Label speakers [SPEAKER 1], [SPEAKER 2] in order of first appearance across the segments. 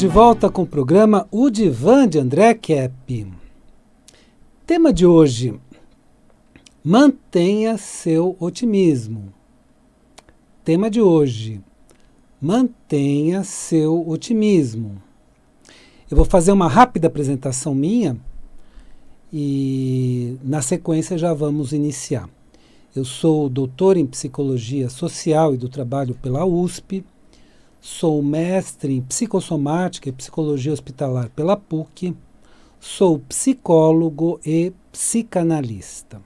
[SPEAKER 1] de volta com o programa O Divã de André Kepp. Tema de hoje: mantenha seu otimismo. Tema de hoje: mantenha seu otimismo. Eu vou fazer uma rápida apresentação minha e na sequência já vamos iniciar. Eu sou doutor em Psicologia Social e do Trabalho pela USP, sou mestre em Psicossomática e Psicologia Hospitalar pela PUC, sou psicólogo e psicanalista.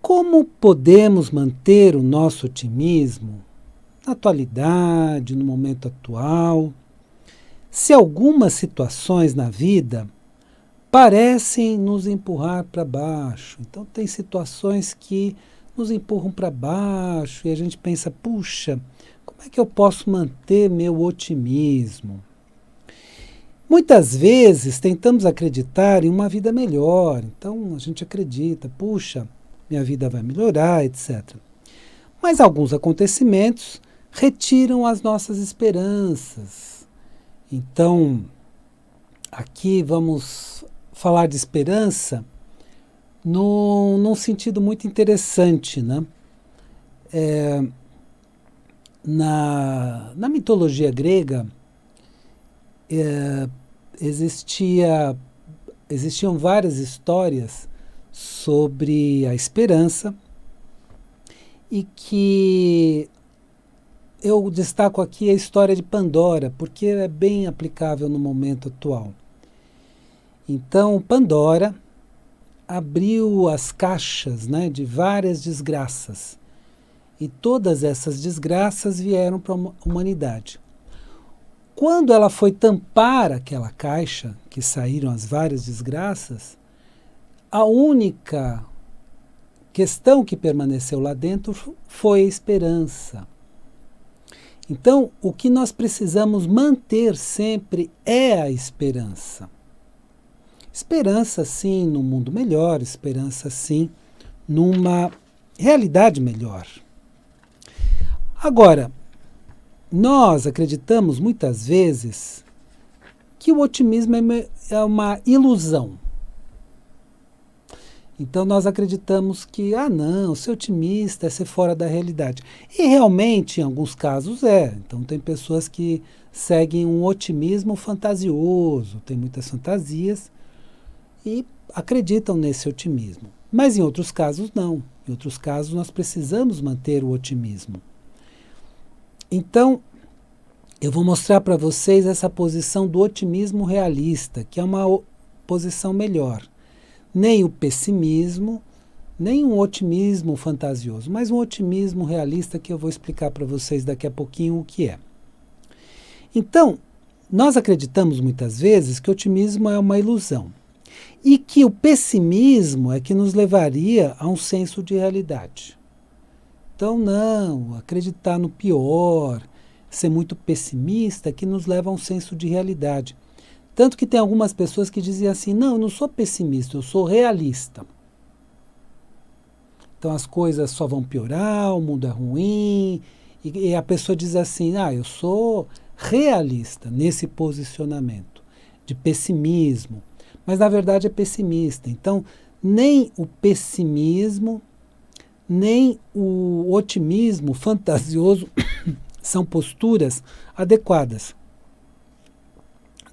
[SPEAKER 1] Como podemos manter o nosso otimismo na atualidade, no momento atual, se algumas situações na vida parecem nos empurrar para baixo? Então tem situações que nos empurram para baixo e a gente pensa, puxa, como é que eu posso manter meu otimismo? Muitas vezes tentamos acreditar em uma vida melhor, então a gente acredita, puxa, minha vida vai melhorar, etc. Mas alguns acontecimentos retiram as nossas esperanças. Então, aqui vamos falar de esperança num sentido muito interessante, né? Na mitologia grega, existiam várias histórias sobre a esperança e que eu destaco aqui a história de Pandora, porque é bem aplicável no momento atual. Então, Pandora abriu as caixas, né, de várias desgraças. E todas essas desgraças vieram para a humanidade. Quando ela foi tampar aquela caixa, que saíram as várias desgraças, a única questão que permaneceu lá dentro foi a esperança. Então, o que nós precisamos manter sempre é a esperança. Esperança, sim, num mundo melhor, esperança, sim, numa realidade melhor. Agora, nós acreditamos muitas vezes que o otimismo é uma ilusão. Então nós acreditamos que, não, ser otimista é ser fora da realidade. E realmente, em alguns casos, é. Então tem pessoas que seguem um otimismo fantasioso, tem muitas fantasias e acreditam nesse otimismo. Mas em outros casos, não. Em outros casos, nós precisamos manter o otimismo. Então, eu vou mostrar para vocês essa posição do otimismo realista, que é uma posição melhor. Nem o pessimismo, nem um otimismo fantasioso, mas um otimismo realista que eu vou explicar para vocês daqui a pouquinho o que é. Então, nós acreditamos muitas vezes que o otimismo é uma ilusão e que o pessimismo é que nos levaria a um senso de realidade. Então, não, acreditar no pior, ser muito pessimista, que nos leva a um senso de realidade. Tanto que tem algumas pessoas que dizem assim, não, eu não sou pessimista, eu sou realista. Então as coisas só vão piorar, o mundo é ruim, e a pessoa diz assim, eu sou realista nesse posicionamento de pessimismo, mas na verdade é pessimista. Então, nem o pessimismo, nem o otimismo fantasioso são posturas adequadas.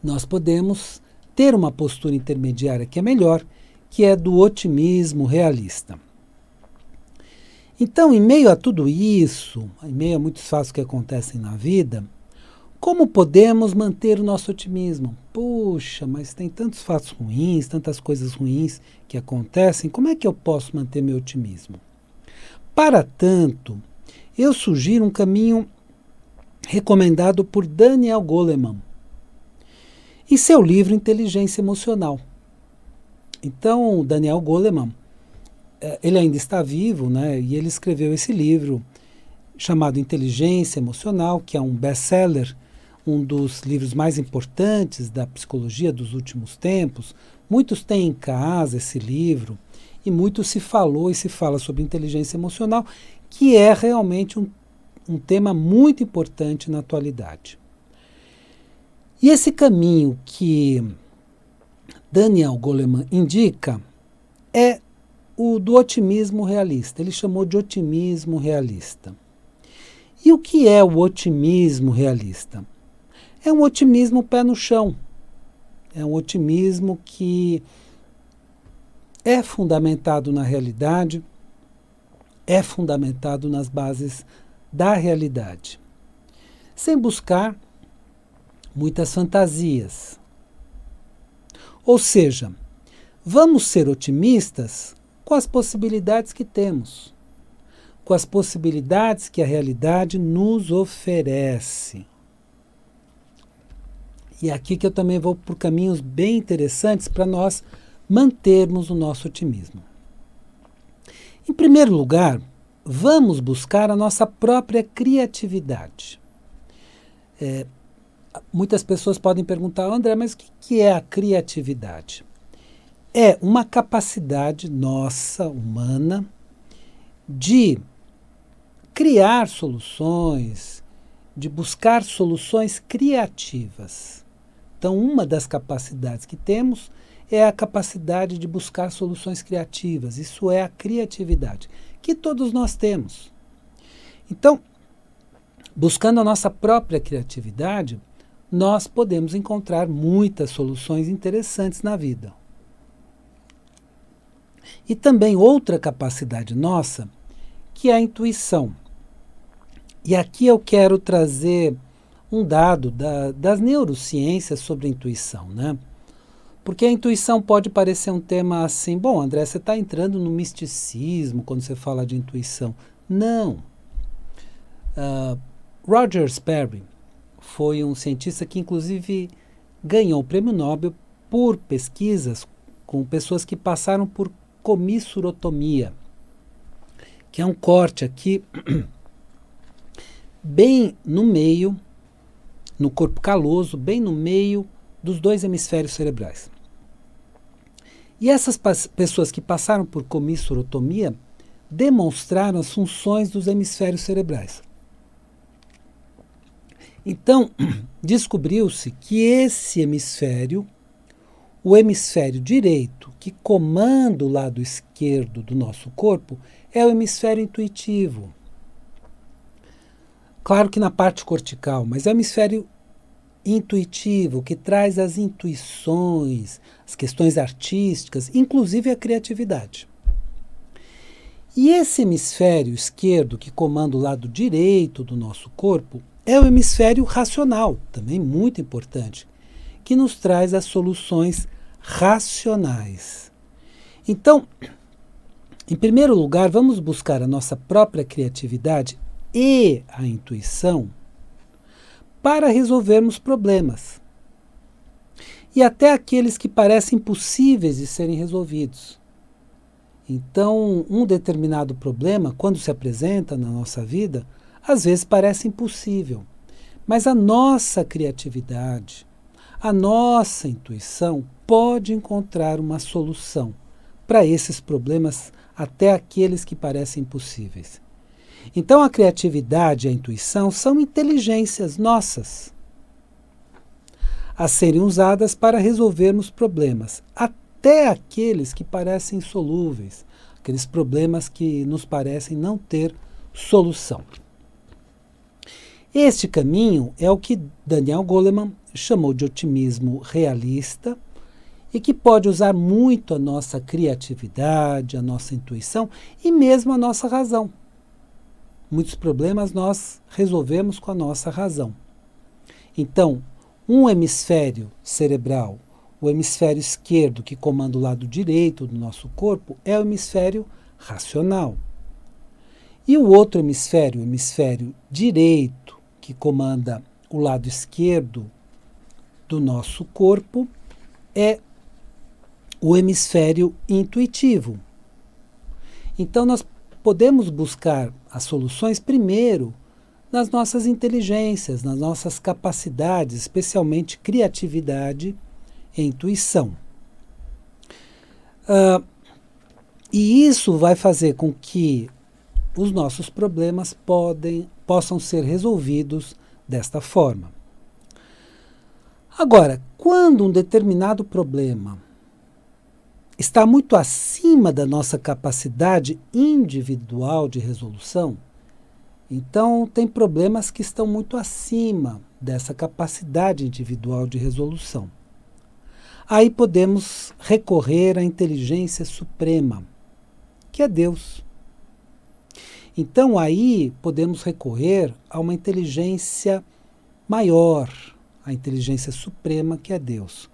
[SPEAKER 1] Nós podemos ter uma postura intermediária que é melhor, que é do otimismo realista. Então, em meio a tudo isso, em meio a muitos fatos que acontecem na vida, como podemos manter o nosso otimismo? Puxa, mas tem tantos fatos ruins, tantas coisas ruins que acontecem, como é que eu posso manter meu otimismo? Para tanto, eu sugiro um caminho recomendado por Daniel Goleman, em seu livro Inteligência Emocional. Então, Daniel Goleman, ele ainda está vivo, né? E ele escreveu esse livro chamado Inteligência Emocional, que é um best-seller, um dos livros mais importantes da psicologia dos últimos tempos. Muitos têm em casa esse livro e muito se falou e se fala sobre inteligência emocional, que é realmente um tema muito importante na atualidade. E esse caminho que Daniel Goleman indica é o do otimismo realista. Ele chamou de otimismo realista. E o que é o otimismo realista? É um otimismo pé no chão. É um otimismo que é fundamentado na realidade, é fundamentado nas bases da realidade, sem buscar muitas fantasias. Ou seja, vamos ser otimistas com as possibilidades que temos, com as possibilidades que a realidade nos oferece. E é aqui que eu também vou por caminhos bem interessantes para nós mantermos o nosso otimismo. Em primeiro lugar, vamos buscar a nossa própria criatividade. Muitas pessoas podem perguntar, André, mas o que é a criatividade? É uma capacidade nossa, humana, de criar soluções, de buscar soluções criativas. Então, uma das capacidades que temos é a capacidade de buscar soluções criativas. Isso é a criatividade, que todos nós temos. Então, buscando a nossa própria criatividade, nós podemos encontrar muitas soluções interessantes na vida. E também outra capacidade nossa, que é a intuição. E aqui eu quero trazer um dado das neurociências sobre a intuição, né? Porque a intuição pode parecer um tema assim, bom, André, você está entrando no misticismo quando você fala de intuição. Não. Roger Sperry foi um cientista que, inclusive, ganhou o prêmio Nobel por pesquisas com pessoas que passaram por comissurotomia, que é um corte aqui bem no meio, no corpo caloso, bem no meio dos dois hemisférios cerebrais. E essas pessoas que passaram por comissurotomia demonstraram as funções dos hemisférios cerebrais. Então, descobriu-se que esse hemisfério, o hemisfério direito, que comanda o lado esquerdo do nosso corpo, é o hemisfério intuitivo. Claro que na parte cortical, mas é o hemisfério intuitivo, que traz as intuições, as questões artísticas, inclusive a criatividade. E esse hemisfério esquerdo, que comanda o lado direito do nosso corpo, é o hemisfério racional, também muito importante, que nos traz as soluções racionais. Então, em primeiro lugar, vamos buscar a nossa própria criatividade e a intuição para resolvermos problemas. E até aqueles que parecem impossíveis de serem resolvidos. Então, um determinado problema, quando se apresenta na nossa vida, às vezes parece impossível. Mas a nossa criatividade, a nossa intuição pode encontrar uma solução para esses problemas, até aqueles que parecem impossíveis. Então, a criatividade e a intuição são inteligências nossas a serem usadas para resolvermos problemas, até aqueles que parecem insolúveis, aqueles problemas que nos parecem não ter solução. Este caminho é o que Daniel Goleman chamou de otimismo realista e que pode usar muito a nossa criatividade, a nossa intuição e mesmo a nossa razão. Muitos problemas nós resolvemos com a nossa razão. Então, um hemisfério cerebral, o hemisfério esquerdo que comanda o lado direito do nosso corpo, é o hemisfério racional. E o outro hemisfério, o hemisfério direito, que comanda o lado esquerdo do nosso corpo, é o hemisfério intuitivo. Então, nós podemos buscar as soluções primeiro nas nossas inteligências, nas nossas capacidades, especialmente criatividade e intuição. E isso vai fazer com que os nossos problemas possam ser resolvidos desta forma. Agora, quando um determinado problema está muito acima da nossa capacidade individual de resolução, então tem problemas que estão muito acima dessa capacidade individual de resolução. Aí podemos recorrer à inteligência suprema, que é Deus. Então aí podemos recorrer a uma inteligência maior, a inteligência suprema, que é Deus.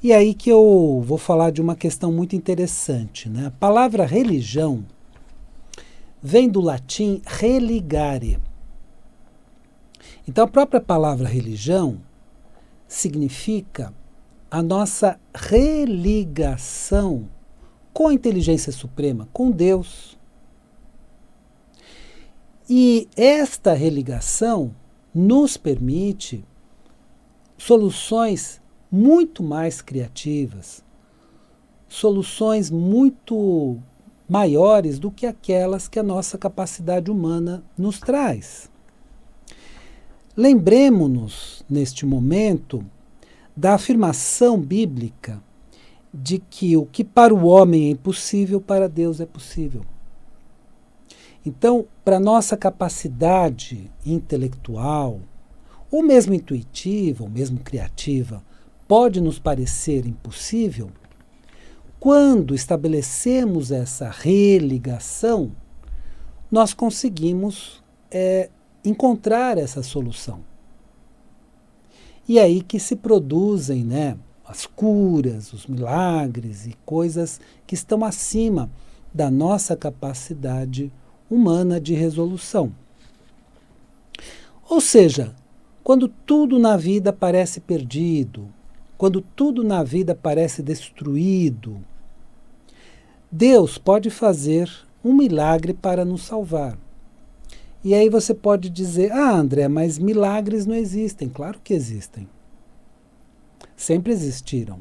[SPEAKER 1] E aí que eu vou falar de uma questão muito interessante, né? A palavra religião vem do latim religare. Então a própria palavra religião significa a nossa religação com a inteligência suprema, com Deus. E esta religação nos permite soluções muito mais criativas, soluções muito maiores do que aquelas que a nossa capacidade humana nos traz. Lembremos-nos, neste momento, da afirmação bíblica de que o que para o homem é impossível, para Deus é possível. Então, para nossa capacidade intelectual, ou mesmo intuitiva, ou mesmo criativa, pode nos parecer impossível, quando estabelecemos essa religação, nós conseguimos encontrar essa solução. E aí que se produzem, né, as curas, os milagres e coisas que estão acima da nossa capacidade humana de resolução. Ou seja, quando tudo na vida parece perdido, quando tudo na vida parece destruído, Deus pode fazer um milagre para nos salvar. E aí você pode dizer, André, mas milagres não existem. Claro que existem. Sempre existiram.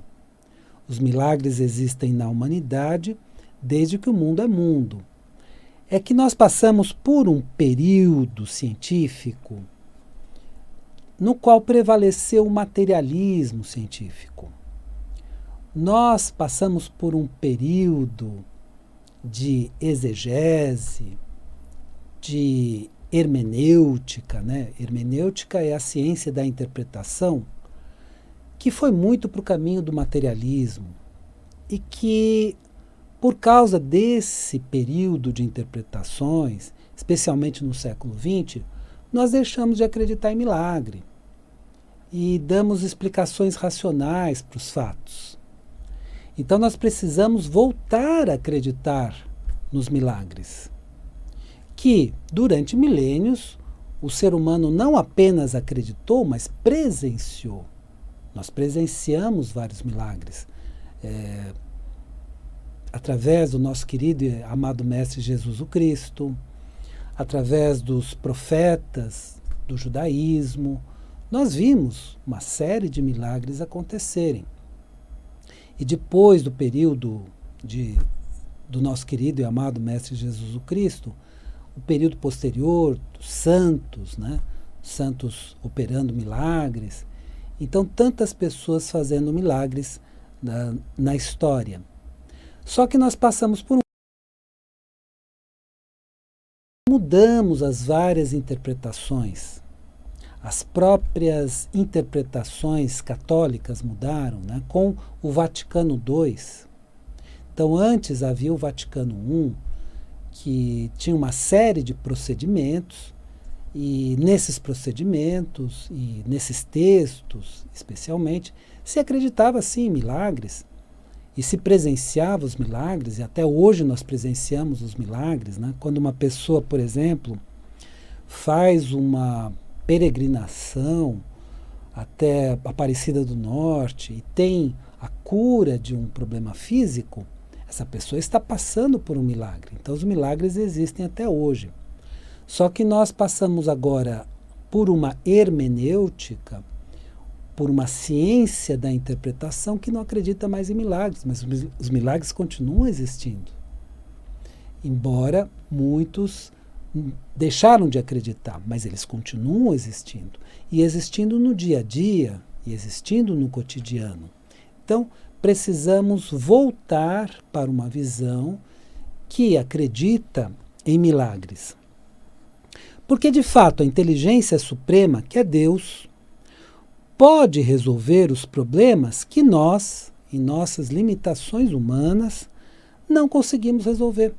[SPEAKER 1] Os milagres existem na humanidade desde que o mundo é mundo. É que nós passamos por um período científico no qual prevaleceu o materialismo científico. Nós passamos por um período de exegese, de hermenêutica, né? Hermenêutica é a ciência da interpretação, que foi muito para o caminho do materialismo e que, por causa desse período de interpretações, especialmente no século XX, nós deixamos de acreditar em milagre e damos explicações racionais para os fatos. Então nós precisamos voltar a acreditar nos milagres, que durante milênios o ser humano não apenas acreditou, mas presenciou. Nós presenciamos vários milagres através do nosso querido e amado Mestre Jesus o Cristo, através dos profetas do judaísmo. Nós vimos uma série de milagres acontecerem. E depois do período do nosso querido e amado Mestre Jesus o Cristo, o período posterior dos santos, né? Santos operando milagres. Então, tantas pessoas fazendo milagres na história. Só que nós passamos por mudamos as várias interpretações. As próprias interpretações católicas mudaram, né, com o Vaticano II. Então, antes havia o Vaticano I, que tinha uma série de procedimentos, e nesses procedimentos, e nesses textos, especialmente, se acreditava, sim, em milagres, e se presenciava os milagres, e até hoje nós presenciamos os milagres, né? Quando uma pessoa, por exemplo, faz uma peregrinação até Aparecida do Norte e tem a cura de um problema físico, essa pessoa está passando por um milagre. Então os milagres existem até hoje. Só que nós passamos agora por uma hermenêutica, por uma ciência da interpretação que não acredita mais em milagres, mas os milagres continuam existindo. Embora muitos deixaram de acreditar, mas eles continuam existindo. E existindo no dia a dia, e existindo no cotidiano. Então, precisamos voltar para uma visão que acredita em milagres. Porque, de fato, a inteligência suprema, que é Deus, pode resolver os problemas que nós, em nossas limitações humanas, não conseguimos resolver.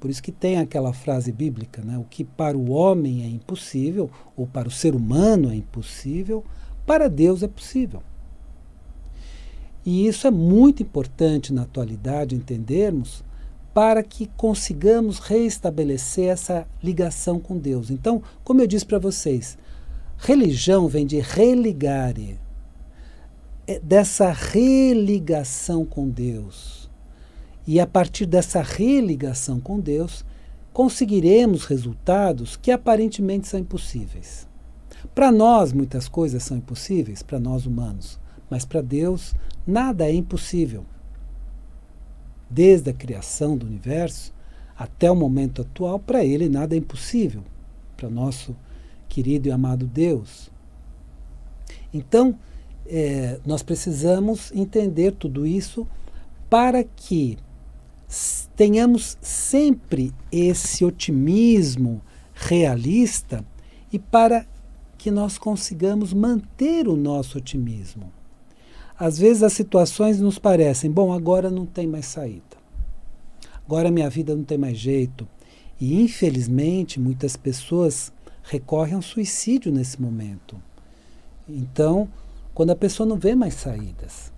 [SPEAKER 1] Por isso que tem aquela frase bíblica, né? O que para o homem é impossível, ou para o ser humano é impossível, para Deus é possível. E isso é muito importante na atualidade entendermos, para que consigamos reestabelecer essa ligação com Deus. Então, como eu disse para vocês, religião vem de religare, dessa religação com Deus. E a partir dessa religação com Deus, conseguiremos resultados que aparentemente são impossíveis. Para nós, muitas coisas são impossíveis, para nós humanos, mas para Deus, nada é impossível. Desde a criação do universo até o momento atual, para Ele nada é impossível, para nosso querido e amado Deus. Então, nós precisamos entender tudo isso para que tenhamos sempre esse otimismo realista e para que nós consigamos manter o nosso otimismo. Às vezes as situações nos parecem, bom, agora não tem mais saída. Agora minha vida não tem mais jeito. E infelizmente muitas pessoas recorrem ao suicídio nesse momento. Então, quando a pessoa não vê mais saídas.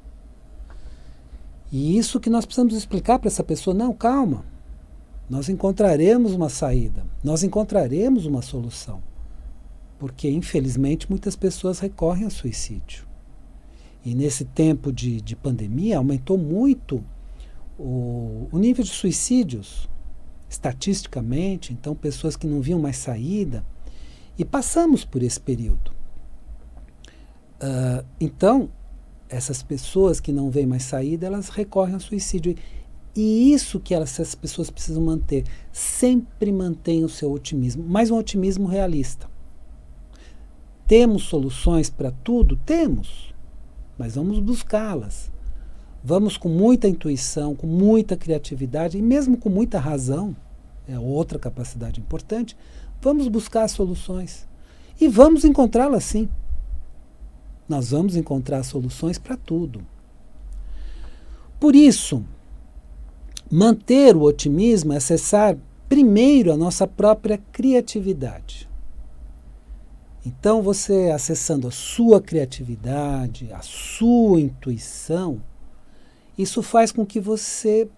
[SPEAKER 1] E isso que nós precisamos explicar para essa pessoa, não, calma. Nós encontraremos uma saída. Nós encontraremos uma solução. Porque infelizmente muitas pessoas recorrem ao suicídio. E nesse tempo de pandemia aumentou muito o nível de suicídios, estatisticamente, então pessoas que não viam mais saída, e passamos por esse período. Então, essas pessoas que não veem mais saída, elas recorrem ao suicídio. E isso que essas pessoas precisam manter, sempre mantenham o seu otimismo, mas um otimismo realista. Temos soluções para tudo? Temos. Mas vamos buscá-las. Vamos com muita intuição, com muita criatividade e mesmo com muita razão, é outra capacidade importante, vamos buscar as soluções. E vamos encontrá-las sim. Nós vamos encontrar soluções para tudo. Por isso, manter o otimismo é acessar primeiro a nossa própria criatividade. Então, você acessando a sua criatividade, a sua intuição, isso faz com que você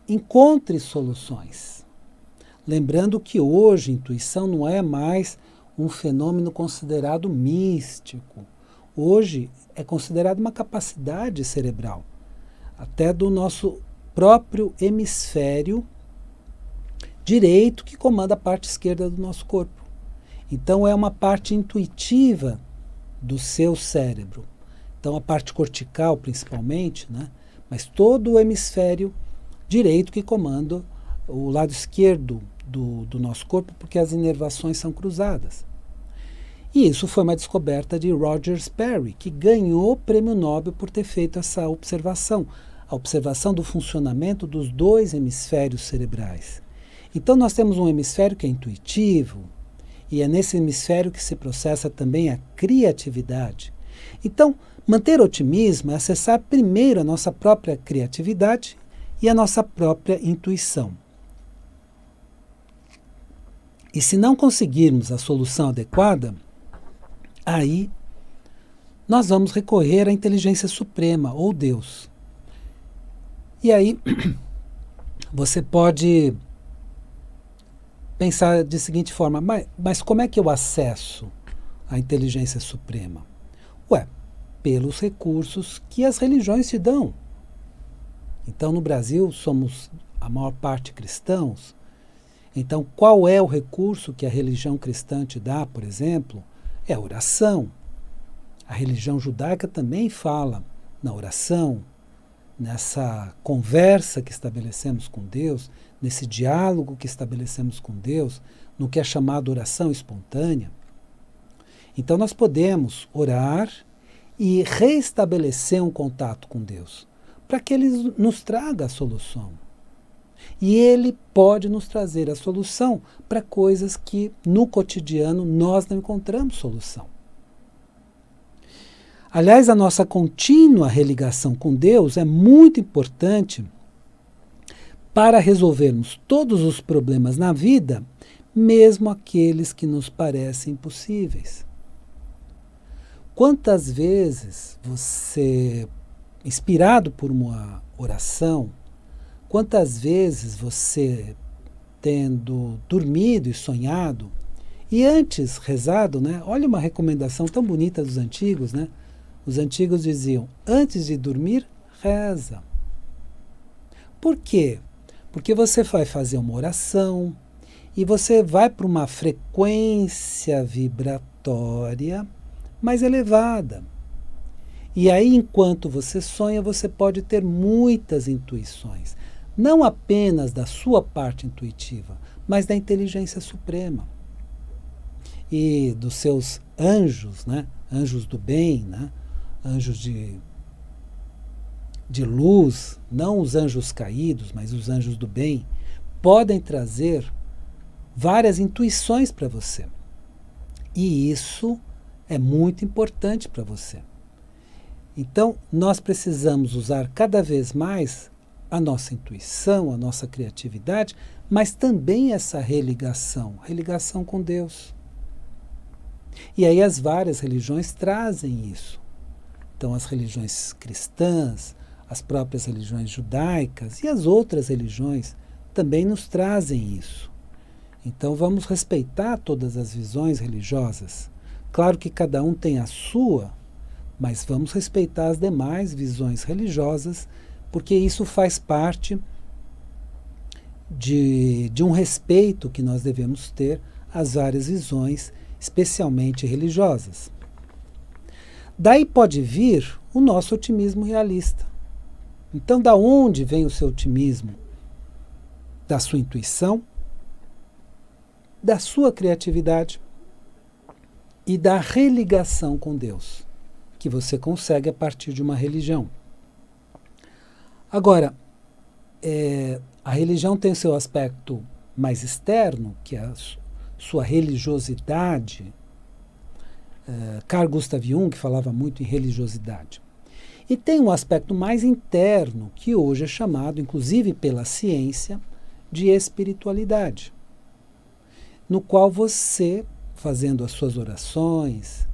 [SPEAKER 1] encontre soluções. Lembrando que hoje intuição não é mais um fenômeno considerado místico. Hoje é considerado uma capacidade cerebral, até do nosso próprio hemisfério direito que comanda a parte esquerda do nosso corpo. Então é uma parte intuitiva do seu cérebro. Então a parte cortical principalmente, né? Mas todo o hemisfério direito que comanda o lado esquerdo do nosso corpo, porque as inervações são cruzadas. E isso foi uma descoberta de Roger Sperry, que ganhou o prêmio Nobel por ter feito essa observação, a observação do funcionamento dos dois hemisférios cerebrais. Então nós temos um hemisfério que é intuitivo, e é nesse hemisfério que se processa também a criatividade. Então, manter otimismo é acessar primeiro a nossa própria criatividade e a nossa própria intuição. E se não conseguirmos a solução adequada, aí nós vamos recorrer à inteligência suprema, ou Deus. E aí você pode pensar de seguinte forma, mas como é que eu acesso a inteligência suprema? Pelos recursos que as religiões te dão. Então, no Brasil, somos a maior parte cristãos. Então, qual é o recurso que a religião cristã te dá, por exemplo? É a oração. A religião judaica também fala na oração, nessa conversa que estabelecemos com Deus, nesse diálogo que estabelecemos com Deus, no que é chamado oração espontânea. Então nós podemos orar e reestabelecer um contato com Deus, para que Ele nos traga a solução. E Ele pode nos trazer a solução para coisas que no cotidiano nós não encontramos solução. Aliás, a nossa contínua religação com Deus é muito importante para resolvermos todos os problemas na vida, mesmo aqueles que nos parecem impossíveis. Quantas vezes você, inspirado por uma oração, quantas vezes você, tendo dormido e sonhado, e antes rezado, né? Olha uma recomendação tão bonita dos antigos, né? Os antigos diziam, antes de dormir, reza. Por quê? Porque você vai fazer uma oração e você vai para uma frequência vibratória mais elevada. E aí, enquanto você sonha, você pode ter muitas intuições. Não apenas da sua parte intuitiva, mas da inteligência suprema. E dos seus anjos, né? Anjos do bem, né? Anjos de luz, não os anjos caídos, mas os anjos do bem, podem trazer várias intuições para você. E isso é muito importante para você. Então, nós precisamos usar cada vez mais a nossa intuição, a nossa criatividade, mas também essa religação com Deus. E aí as várias religiões trazem isso. Então, as religiões cristãs, as próprias religiões judaicas e as outras religiões também nos trazem isso. Então, vamos respeitar todas as visões religiosas. Claro que cada um tem a sua, mas vamos respeitar as demais visões religiosas, porque isso faz parte de um respeito que nós devemos ter às várias visões, especialmente religiosas. Daí pode vir o nosso otimismo realista. Então, da onde vem o seu otimismo? Da sua intuição, da sua criatividade e da religação com Deus, que você consegue a partir de uma religião. Agora, a religião tem o seu aspecto mais externo, que é a sua religiosidade. Carl Gustav Jung falava muito em religiosidade. E tem um aspecto mais interno, que hoje é chamado, inclusive pela ciência, de espiritualidade, no qual você, fazendo as suas orações,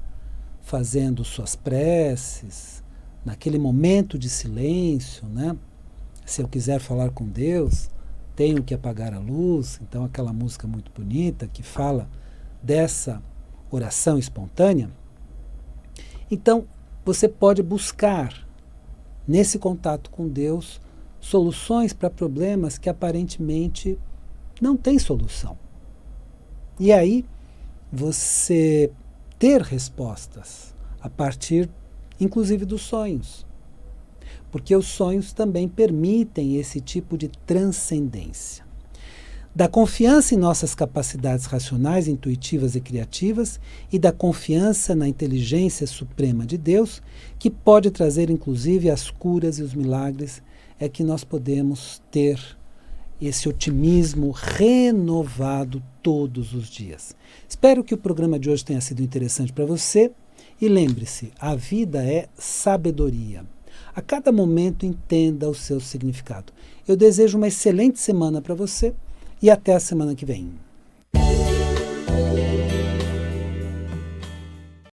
[SPEAKER 1] fazendo suas preces, naquele momento de silêncio, né? Se eu quiser falar com Deus, tenho que apagar a luz. Então, aquela música muito bonita que fala dessa oração espontânea. Então, você pode buscar, nesse contato com Deus, soluções para problemas que aparentemente não têm solução. E aí, você ter respostas a partir, inclusive, dos sonhos. Porque os sonhos também permitem esse tipo de transcendência. Da confiança em nossas capacidades racionais, intuitivas e criativas, e da confiança na inteligência suprema de Deus, que pode trazer, inclusive, as curas e os milagres, é que nós podemos ter esse otimismo renovado todos os dias. Espero que o programa de hoje tenha sido interessante para você. E lembre-se, a vida é sabedoria. A cada momento entenda o seu significado. Eu desejo uma excelente semana para você e até a semana que vem.